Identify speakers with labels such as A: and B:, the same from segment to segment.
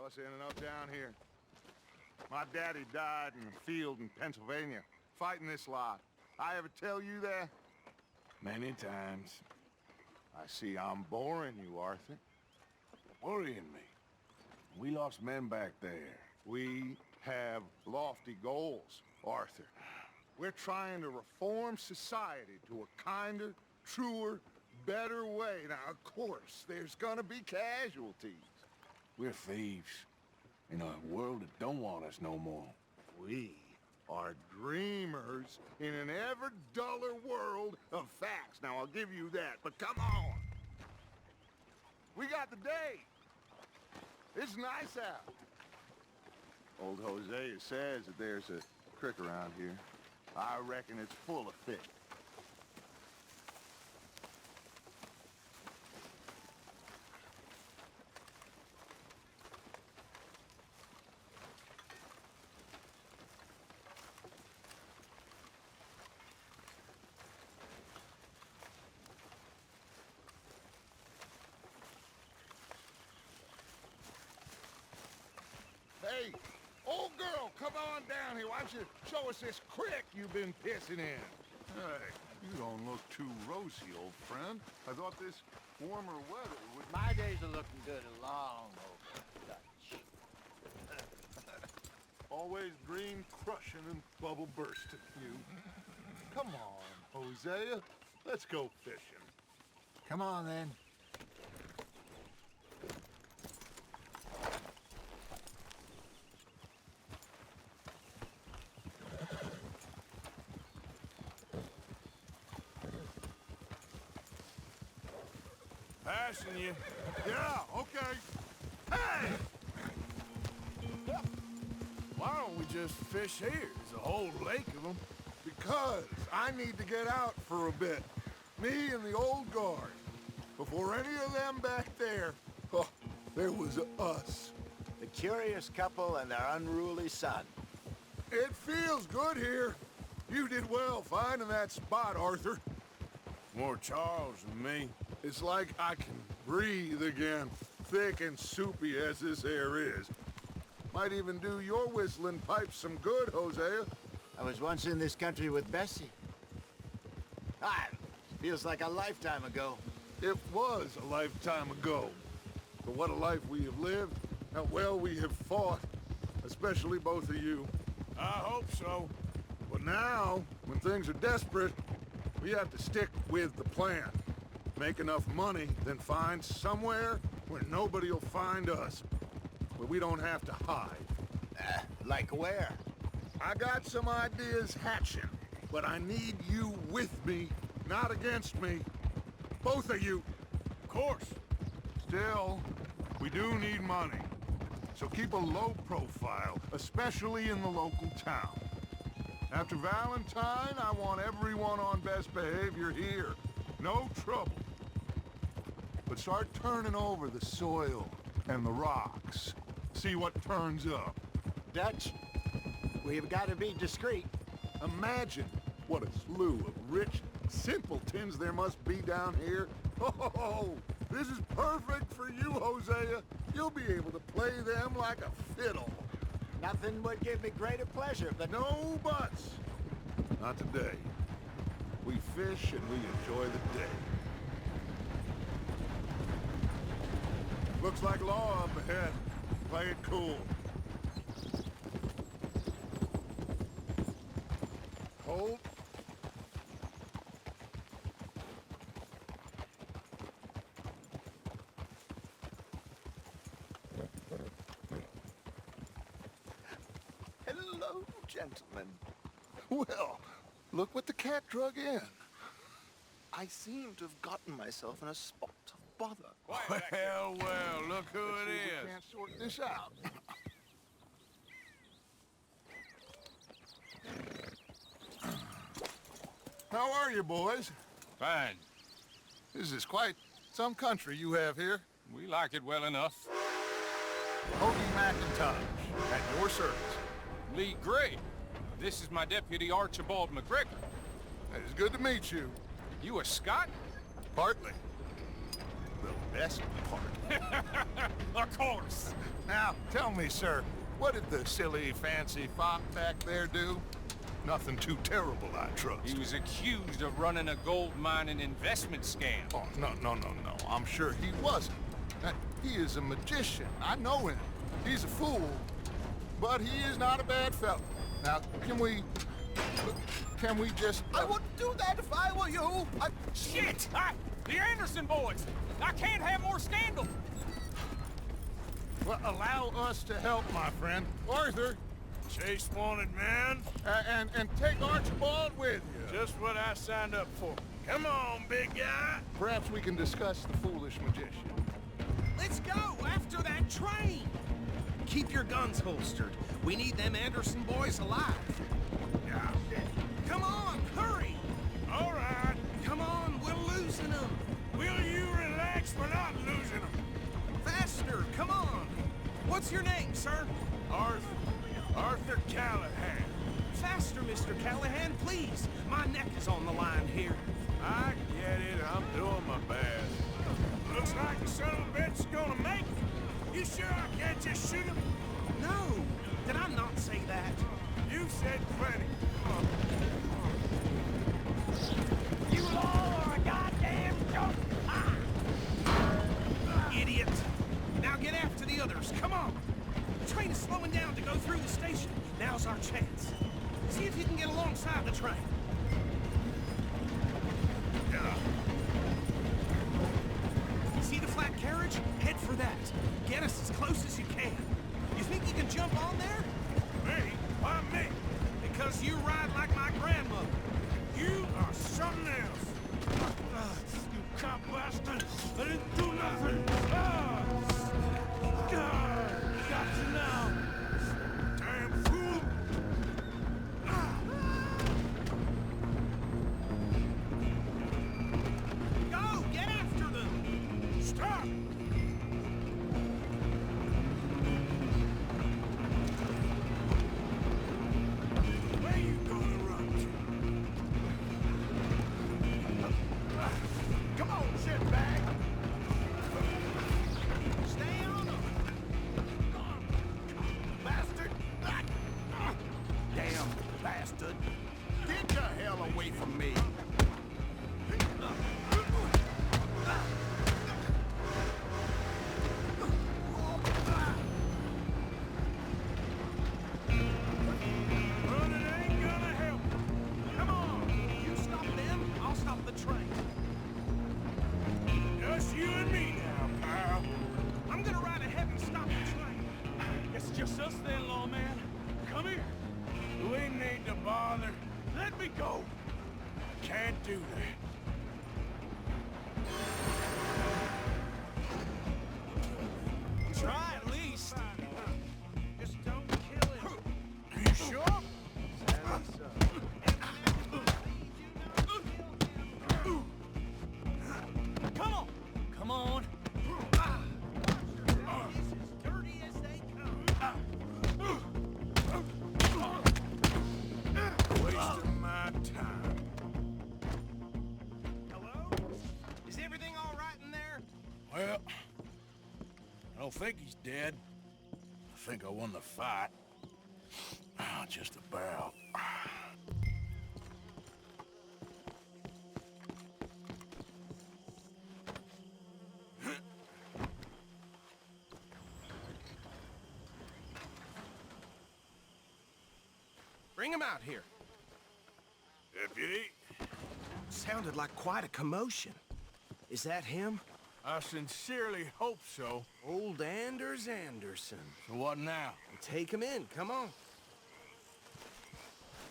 A: Us ending up down here. My daddy died in the field in Pennsylvania, fighting this lot. I ever tell you that?
B: Many times.
A: I see I'm boring you, Arthur.
B: Worrying me. We lost men back there.
A: We have lofty goals, Arthur. We're trying to reform society to a kinder, truer, better way. Now, of course, there's gonna be casualties.
B: We're thieves. In a world that don't want us no more.
A: We are dreamers in an ever duller world of facts. Now, I'll give you that, but come on. We got the day. It's nice out. Old Hosea says that there's a creek around here. I reckon it's full of fish. Hey, old girl, come on down here. Why don't you show us this creek you've been pissing in?
C: Hey, you don't look too rosy, old friend. I thought this warmer weather would...
D: My days are looking good along over, Dutch.
C: Always green crushing and bubble bursting, you. Come on, Hosea. Let's go fishing.
D: Come on, then.
B: Passing you.
C: Yeah, okay.
B: Hey! Why don't we just fish here? There's a whole lake of them.
C: Because I need to get out for a bit. Me and the old guard. Before any of them back there, oh, there was us.
D: The curious couple and their unruly son.
C: It feels good here. You did well finding that spot, Arthur.
B: More Charles than me.
C: It's like I can breathe again, thick and soupy as this air is. Might even do your whistling pipes some good, Hosea.
D: I was once in this country with Bessie. Ah, feels like a lifetime ago.
C: It was a lifetime ago. But what a life we have lived, how well we have fought, especially both of you.
B: I hope so.
C: But now, when things are desperate, we have to stick with the plan. Make enough money, then find somewhere where nobody will find us. Where we don't have to hide.
D: Like where?
C: I got some ideas hatching, but I need you with me, not against me. Both of you.
B: Of course.
C: Still, we do need money. So keep a low profile, especially in the local town. After Valentine, I want everyone on best behavior here. No trouble. But start turning over the soil and the rocks. See what turns up.
D: Dutch, we've got to be discreet.
C: Imagine what a slew of rich simpletons there must be down here. Oh, this is perfect for you, Hosea. You'll be able to play them like a fiddle.
D: Nothing would give me greater pleasure, but
C: No buts. Not today. We fish and we enjoy the day. Looks like law up ahead. Play it cool. Hold.
D: hello, gentlemen.
C: Well, look what the cat drug in.
E: I seem to have gotten myself in a spot of bother.
B: Well, look who it
C: We
B: is.
C: can't sort this out. How are you, boys?
B: Fine.
C: This is quite some country you have here.
B: We like it well enough.
C: Hoagie McIntosh, at your service.
B: Lee Gray. This is my deputy Archibald McGregor.
C: It is good to meet you.
B: You a Scot?
C: Partly. The
A: best part.
C: Of course. Now, tell me, sir, what did the silly, fancy fop back there do? Nothing too terrible, I trust.
F: He was accused of running a gold mining investment scam.
C: Oh, no. I'm sure he wasn't. He is a magician. I know him. He's a fool, but he is not a bad fellow. Now, can we just...
E: I wouldn't do that if I were you.
F: Shit! The Anderson boys! I can't have more scandal!
C: Well, allow us to help, my friend. Arthur,
G: Chase wanted man.
C: and take Archibald with you.
G: Just what I signed up for. Come on, big guy.
C: Perhaps we can discuss the foolish magician.
H: Let's go after that train! Keep your guns holstered. We need them Anderson boys alive.
C: Yeah.
H: Come on, hurry!
G: All right.
H: Come on, we're losing them.
G: Will you relax? We're not losing them.
H: Faster, come on. What's your name, sir?
G: Arthur Callahan.
H: Faster, Mr. Callahan, please. My neck is on the line here.
G: I get it. I'm doing my best. Looks like the son of a bitch is gonna make it. You sure I can't just shoot him?
H: No, did I not say that?
G: You said plenty.
H: You all are a goddamn joke! Idiot! Now get after the others, come on! The train is slowing down to go through the station. Now's our chance. See if you can get alongside the train. See the flat carriage? Head for that. Get us as close as you can. You think you can jump on there?
G: Me? Why me?
H: Because you ride like my grandmother.
G: You are something else. You cop bastard! I didn't do nothing. Got you now. Damn fool!
H: Go! Get after them!
G: Stop! Where you gonna run to?
A: Come on, shitbag!
H: Stay on them!
A: Bastard! Damn bastard! Get the hell away from me!
G: Running ain't gonna help.
H: Come on! You stop them, I'll stop the train.
G: Just you and me now, pal.
H: I'm gonna ride ahead and stop the train.
F: It's just us then, lawman. Come here.
G: We need to bother. Let me go. Can't do that.
H: Try at least. Just don't kill him.
G: You sure?
F: Come on! Come on!
H: Dirty as they come.
G: Wasting my time.
H: Hello? Is everything all right in there?
B: Well, I don't think he's dead. I think I won the fight. Just about.
H: Bring him out here.
G: Deputy,
H: Sounded like quite a commotion. Is that him?
G: I sincerely hope so.
H: Old Anders Anderson.
B: So what now?
H: Take him in, come on.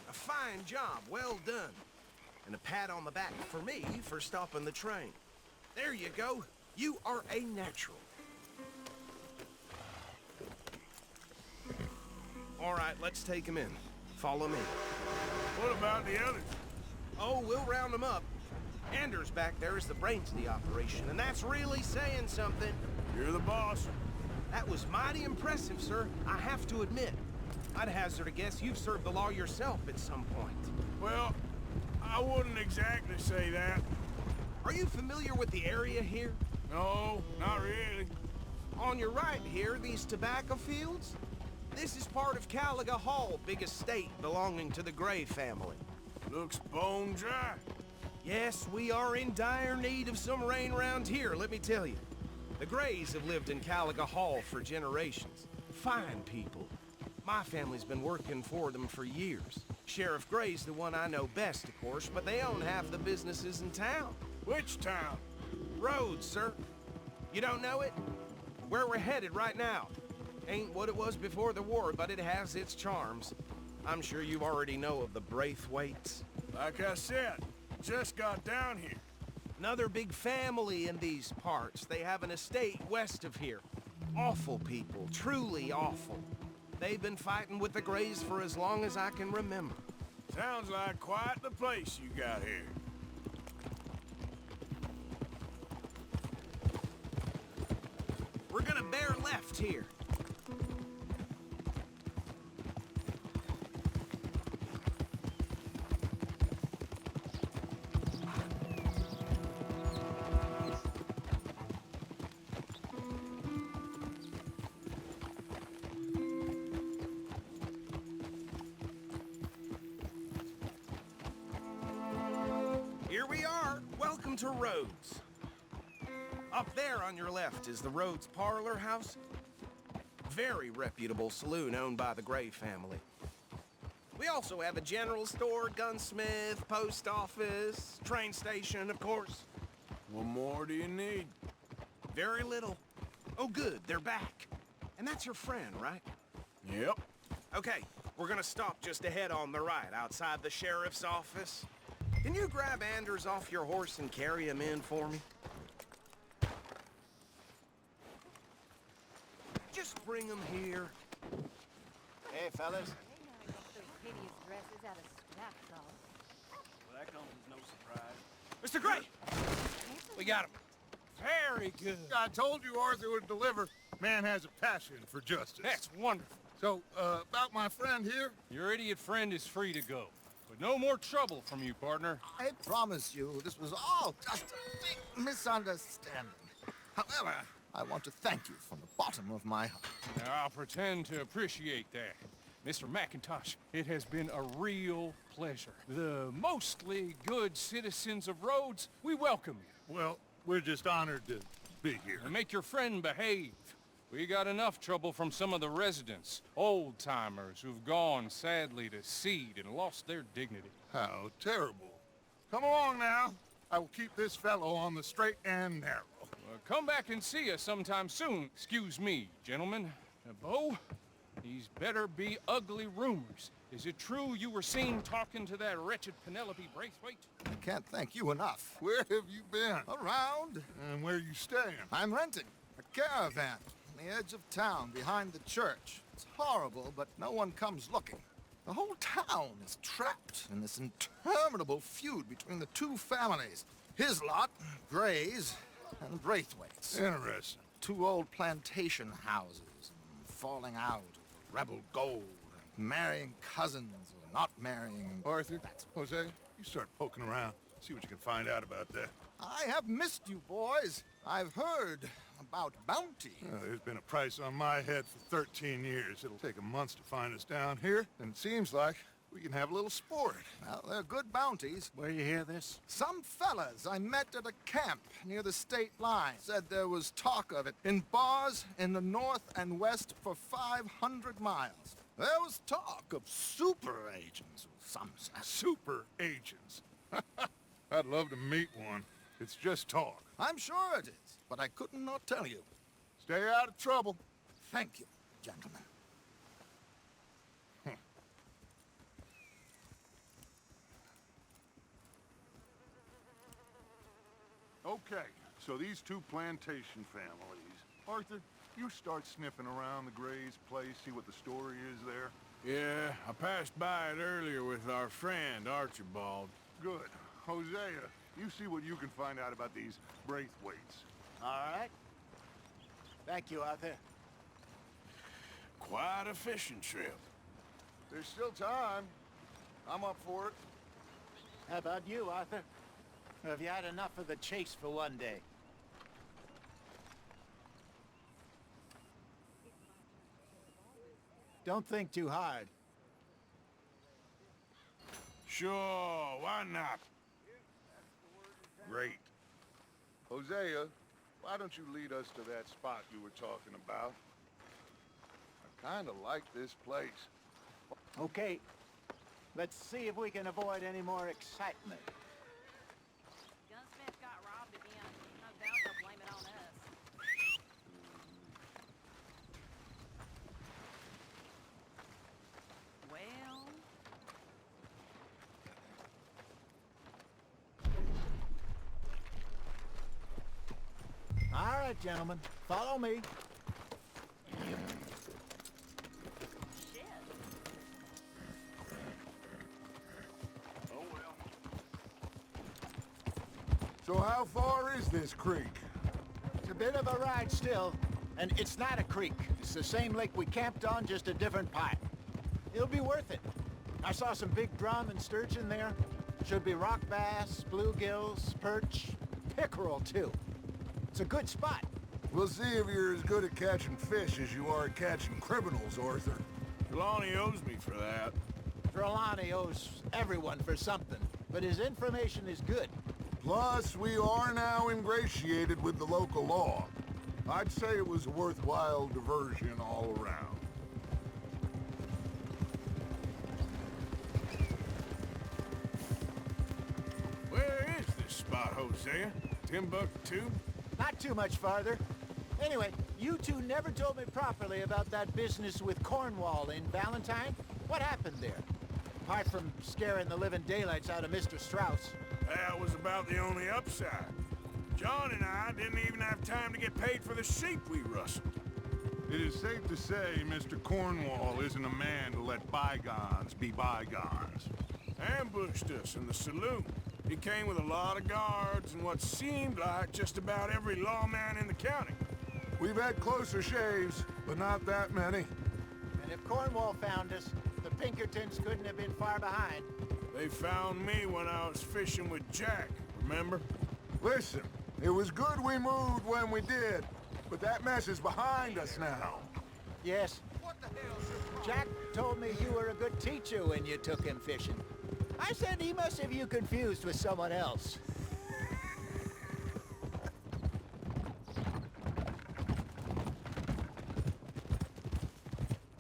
H: A fine job, well done. And a pat on the back for me for stopping the train. There you go. You are a natural. All right, let's take him in. Follow me.
G: What about the others?
H: Oh, we'll round them up. Anders back there is the brains of the operation, and that's really saying something.
G: You're the boss.
H: That was mighty impressive, sir. I have to admit. I'd hazard a guess you've served the law yourself at some point.
G: Well, I wouldn't exactly say that.
H: Are you familiar with the area here?
G: No, not really.
H: On your right here, these tobacco fields? This is part of Caliga Hall, big estate belonging to the Gray family.
G: Looks bone dry.
H: Yes, we are in dire need of some rain around here, let me tell you. The Grays have lived in Caliga Hall for generations. Fine people. My family's been working for them for years. Sheriff Gray's the one I know best, of course, but they own half the businesses in town.
G: Which town?
H: Rhodes, sir. You don't know it? Where we're headed right now. Ain't what it was before the war, but it has its charms. I'm sure you already know of the Braithwaites.
G: Like I said, just got down here.
H: Another big family in these parts. They have an estate west of here. Awful people, truly awful. They've been fighting with the Grays for as long as I can remember.
G: Sounds like quite the place you got here.
H: We're gonna bear left here. Here we are. Welcome to Rhodes. Up there on your left is the Rhodes Parlor House. Very reputable saloon owned by the Gray family. We also have a general store, gunsmith, post office, train station, of course.
G: What more do you need?
H: Very little. Oh, good, they're back. And that's your friend, right?
G: Yep.
H: Okay, we're gonna stop just ahead on the right, outside the sheriff's office. Can you grab Anders off your horse and carry him in for me? Just bring him here.
D: Hey, fellas.
I: They know those hideous dresses out of scraps all.
F: Well, that comes as no surprise.
H: Mr. Gray! We got him.
F: Very good.
C: I told you Arthur would deliver. Man has a passion for justice.
F: That's wonderful.
C: So, about my friend here?
F: Your idiot friend is free to go. But no more trouble from you, partner.
E: I promise you, this was all just a big misunderstanding. However, I want to thank you from the bottom of my heart.
F: Now, I'll pretend to appreciate that. Mr. McIntosh, it has been a real pleasure. The mostly good citizens of Rhodes, we welcome you.
C: Well, we're just honored to be here.
F: And make your friend behave. We got enough trouble from some of the residents, old-timers who've gone, sadly, to seed and lost their dignity.
C: How terrible. Come along now. I will keep this fellow on the straight and narrow.
F: Come back and see us sometime soon. Excuse me, gentlemen. Bo, these better be ugly rumors. Is it true you were seen talking to that wretched Penelope Braithwaite?
E: I can't thank you enough.
C: Where have you been?
E: Around,
C: And where you staying?
E: I'm renting a caravan on the edge of town behind the church. It's horrible, but no one comes looking. The whole town is trapped in this interminable feud between the two families. His lot, Gray's, and Braithwaite's.
C: Interesting.
E: Two old plantation houses, falling out over rebel gold, marrying cousins or not marrying.
C: Arthur, Jose, you start poking around. See what you can find out about that.
E: I have missed you, boys. I've heard about bounty.
C: There's been a price on my head for 13 years. It'll take a month to find us down here, and it seems like we can have a little sport.
E: Well, they're good bounties.
D: Where you hear this?
E: Some fellas I met at a camp near the state line said there was talk of it in bars in the north and west for 500 miles. There was talk of super agents, some said.
C: Super agents. I'd love to meet one. It's just talk.
E: I'm sure it is, but I couldn't not tell you.
C: Stay out of trouble.
E: Thank you, gentlemen.
C: Okay, so these two plantation families. Arthur, you start sniffing around the Gray's place, see what the story is there.
G: Yeah, I passed by it earlier with our friend, Archibald.
C: Good. Hosea, you see what you can find out about these Braithwaites.
D: All right. Thank you, Arthur.
G: Quite a fishing trip.
C: There's still time. I'm up for it.
D: How about you, Arthur? Or have you had enough of the chase for one day? Don't think too hard.
B: Sure, why not?
C: Great. Hosea, why don't you lead us to that spot you were talking about? I kinda like this place.
D: Okay. Let's see if we can avoid any more excitement.
I: Gunsmith got robbed again. No doubt they'll blame it on us. Well...
D: All right, gentlemen. Follow me.
I: Shit.
B: Oh well.
C: So how far is this creek?
D: It's a bit of a ride still, and it's not a creek. It's the same lake we camped on, just a different part. It'll be worth it. I saw some big drum and sturgeon there. Should be rock bass, bluegills, perch, pickerel too. It's a good spot.
C: We'll see if you're as good at catching fish as you are at catching criminals, Arthur.
B: Trelawney owes me for that.
D: Trelawney owes everyone for something, but his information is good.
C: Plus, we are now ingratiated with the local law. I'd say it was a worthwhile diversion all around.
B: Where is this spot, Hosea? Timbuktu?
D: Not too much farther. Anyway, you two never told me properly about that business with Cornwall in Valentine. What happened there? Apart from scaring the living daylights out of Mr. Strauss.
B: That was about the only upside. John and I didn't even have time to get paid for the sheep we rustled.
C: It is safe to say Mr. Cornwall isn't a man to let bygones be bygones.
B: Ambushed us in the saloon. He came with a lot of guards and what seemed like just about every lawman in the county.
C: We've had closer shaves, but not that many.
D: And if Cornwall found us, the Pinkertons couldn't have been far behind.
B: They found me when I was fishing with Jack, remember?
C: Listen, it was good we moved when we did, but that mess is behind us now.
D: Yes. Jack told me you were a good teacher when you took him fishing. I said he must have you confused with someone else.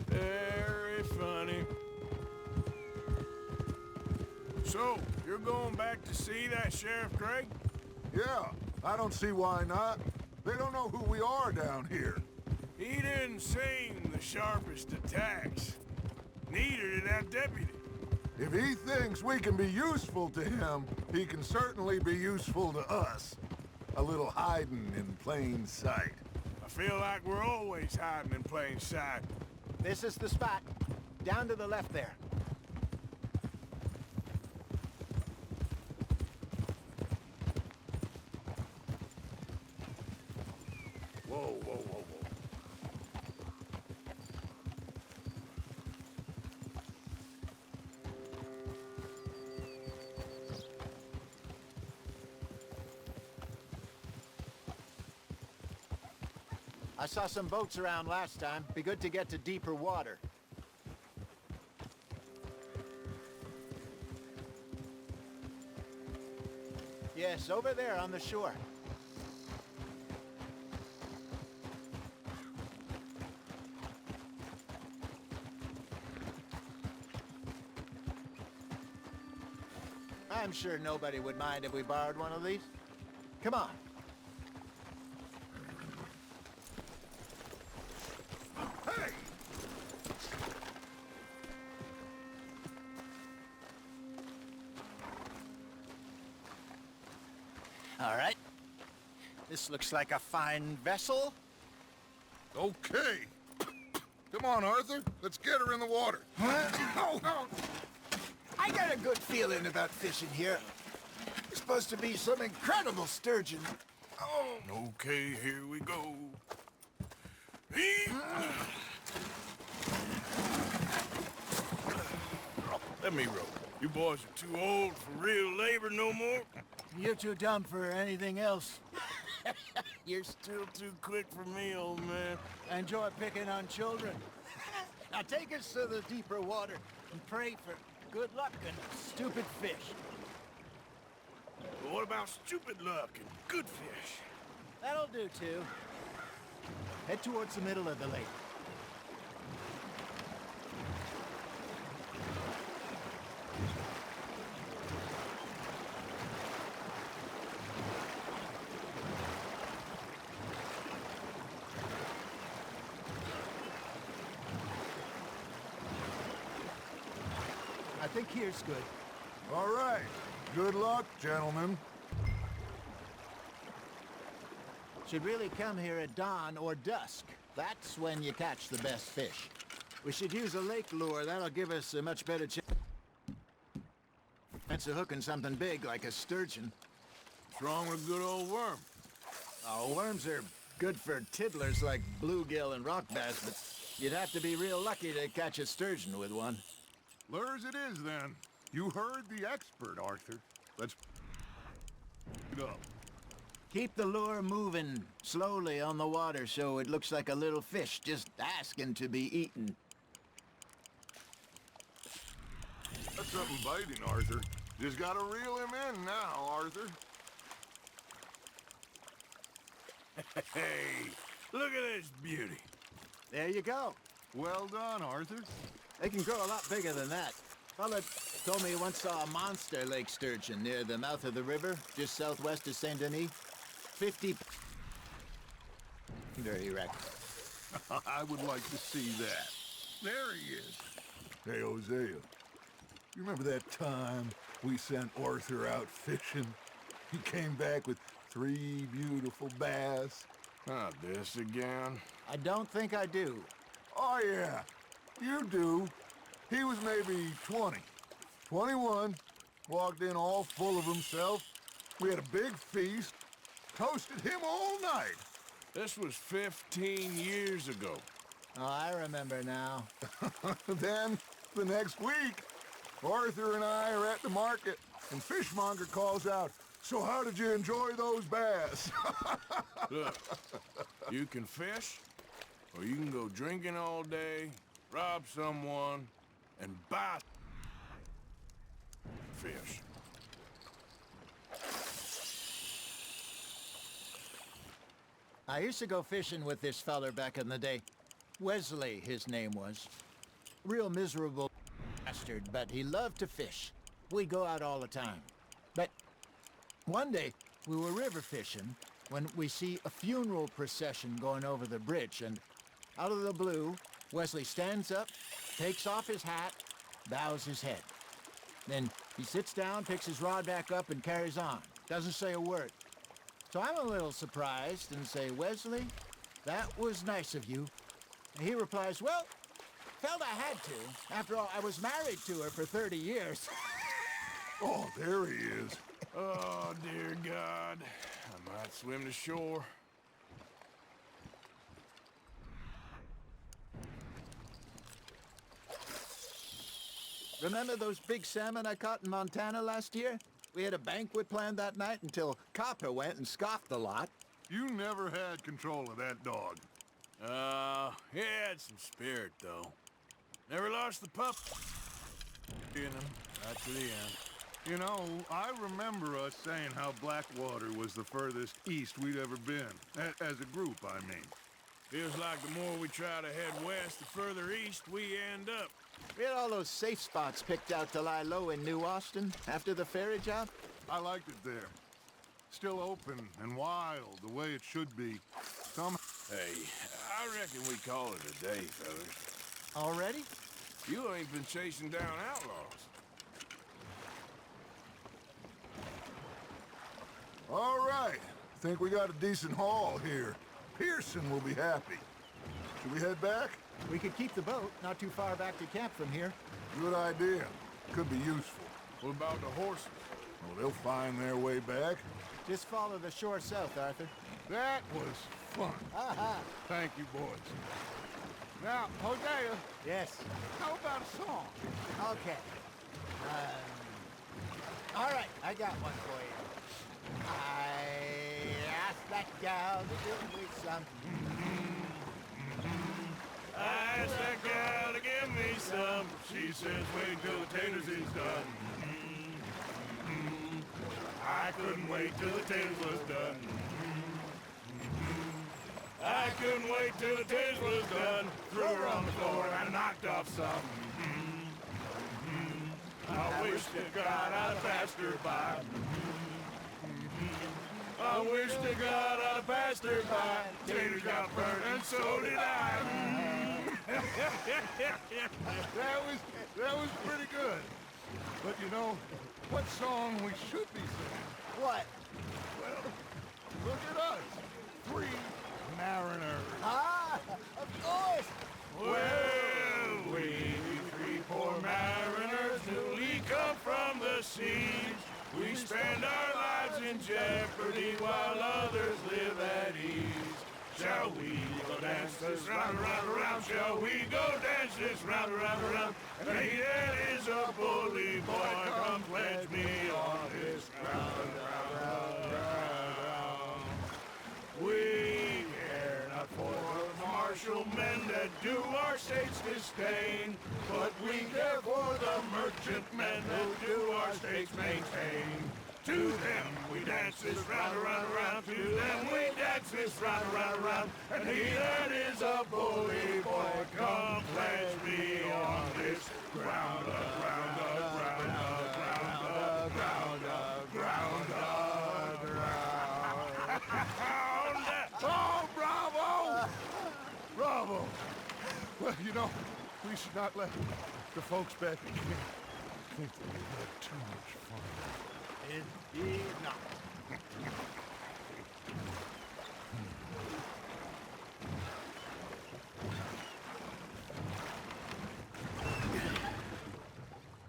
B: Very funny. So, you're going back to see that Sheriff Craig?
C: Yeah, I don't see why not. They don't know who we are down here.
B: He didn't seem the sharpest attacks. Neither did that deputy.
C: If he thinks we can be useful to him, he can certainly be useful to us. A little hiding in plain sight.
B: I feel like we're always hiding in plain sight.
D: This is the spot. Down to the left there.
C: Whoa, whoa, whoa, whoa.
D: I saw some boats around last time. Be good to get to deeper water. Yes, over there on the shore. I'm sure nobody would mind if we borrowed one of these. Come on.
C: Hey!
D: All right. This looks like a fine vessel.
C: Okay. Come on, Arthur. Let's get her in the water.
D: Oh, I got a good feeling about fishing here. There's supposed to be some incredible sturgeon. Oh,
B: Okay, here we go. Let me row. You boys are too old for real labor no more.
D: you're too dumb for anything else.
B: You're still too quick for me, old man.
D: Enjoy picking on children. Now take us to the deeper water and pray for good luck and stupid fish.
G: But what about stupid luck and good fish?
D: That'll do, too. Head towards the middle of the lake. I think here's good.
C: All right. Good luck, gentlemen.
D: Should really come here at dawn or dusk. That's when you catch the best fish. We should use a lake lure. That'll give us a much better chance of hooking something big like a sturgeon.
C: What's wrong with a good old worm?
D: Oh, worms are good for tiddlers like bluegill and rock bass, but you'd have to be real lucky to catch a sturgeon with one.
C: Lures it is, then. You heard the expert, Arthur. Let's go.
D: Keep the lure moving slowly on the water so it looks like a little fish just asking to be eaten.
C: That's something biting, Arthur. Just gotta reel him in now, Arthur.
G: Hey, look at this beauty.
D: There you go.
C: Well done, Arthur.
D: They can grow a lot bigger than that. Fella told me he once saw a monster lake sturgeon near the mouth of the river, just southwest of Saint Denis. 50... Very erect.
C: I would like to see that. There he is. Hey, Hosea. You remember that time we sent Arthur out fishing? He came back with 3 beautiful bass.
G: Not this again.
D: I don't think I do.
C: Oh, yeah. You do. He was maybe 20. 21. Walked in all full of himself. We had a big feast. Toasted him all night.
G: This was 15 years ago.
D: Oh, I remember now.
C: Then, the next week, Arthur and I are at the market, and Fishmonger calls out, "So how did you enjoy those bass?"
G: Look, you can fish, or you can go drinking all day, rob someone, and buy fish.
D: I used to go fishing with this feller back in the day. Wesley, his name was. Real miserable bastard, but he loved to fish. We'd go out all the time. But one day, we were river fishing when we see a funeral procession going over the bridge, and out of the blue, Wesley stands up, takes off his hat, bows his head. Then he sits down, picks his rod back up, and carries on. Doesn't say a word. So I'm a little surprised and say, "Wesley, that was nice of you." And he replies, "Well, felt I had to. After all, I was married to her for 30 years.
C: Oh, there he is.
G: Oh, dear God. I might swim to shore.
D: Remember those big salmon I caught in Montana last year? We had a banquet planned that night until Copper went and scoffed a lot.
C: You never had control of that dog.
G: He had some spirit, though. Never lost the pup in him, right to the end.
C: You know, I remember us saying how Blackwater was the furthest east we'd ever been. As a group, I mean.
G: Feels like the more we try to head west, the further east we end up.
D: We had all those safe spots picked out to lie low in New Austin after the ferry job.
C: I liked it there. Still open and wild, the way it should be.
G: Hey, I reckon we call it a day, fellas.
D: Already?
G: You ain't been chasing down outlaws.
C: All right. Think we got a decent haul here. Pearson will be happy. Should we head back?
D: We could keep the boat not too far back to camp from here.
C: Good idea. Could be useful.
G: What about the horses?
C: Well, they'll find their way back.
D: Just follow the shore south, Arthur.
C: That was fun.
D: Aha!
C: Thank you, boys. Now, Hosea,
D: Yes.
C: how about a song?
D: Okay. All right, I got one for you. I asked that gal to do me something.
G: I asked that gal to give me some. She says, wait till the taters is done. I couldn't wait till the taters was done. I couldn't wait till the taters was done. Threw her on the floor and I knocked off some. I wish to God I'd passed her by. I wish to God I'd passed her by. Taters got burned and so did I.
C: That was pretty good. But you know, what song we should be singing?
D: What?
C: Well, look at us. 3 mariners.
D: Ah, of course.
G: Well, we 3 poor mariners newly come from the seas. We spend our lives in jeopardy while others live at ease. Shall we go dance this round, round, round? Shall we go dance this round, round, round? And he that is a bully boy, come pledge me on his ground, round, round, round. We care not for the martial men that do our states disdain, but we care for the merchant men who do our states maintain. To them we dance this round, round, round. To them we dance this round, round, round. And he that is a bully boy, come pledge me on this ground, ground, ground, ground, ground, ground, ground.
C: Oh, bravo! Bravo! Well, you know, we should not let the folks back in here think that we had too much fun.
D: Indeed not.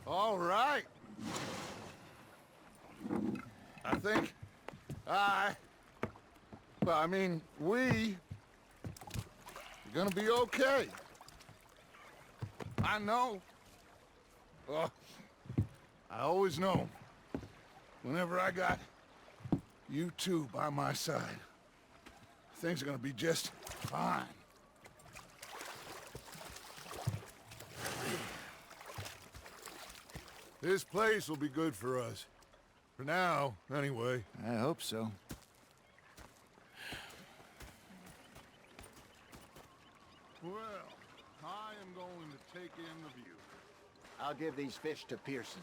C: All right. I think we are gonna be okay. I know. I always know. Whenever I got you two by my side, things are gonna be just fine. This place will be good for us. For now, anyway.
E: I hope so.
C: Well, I am going to take in the view.
D: I'll give these fish to Pearson.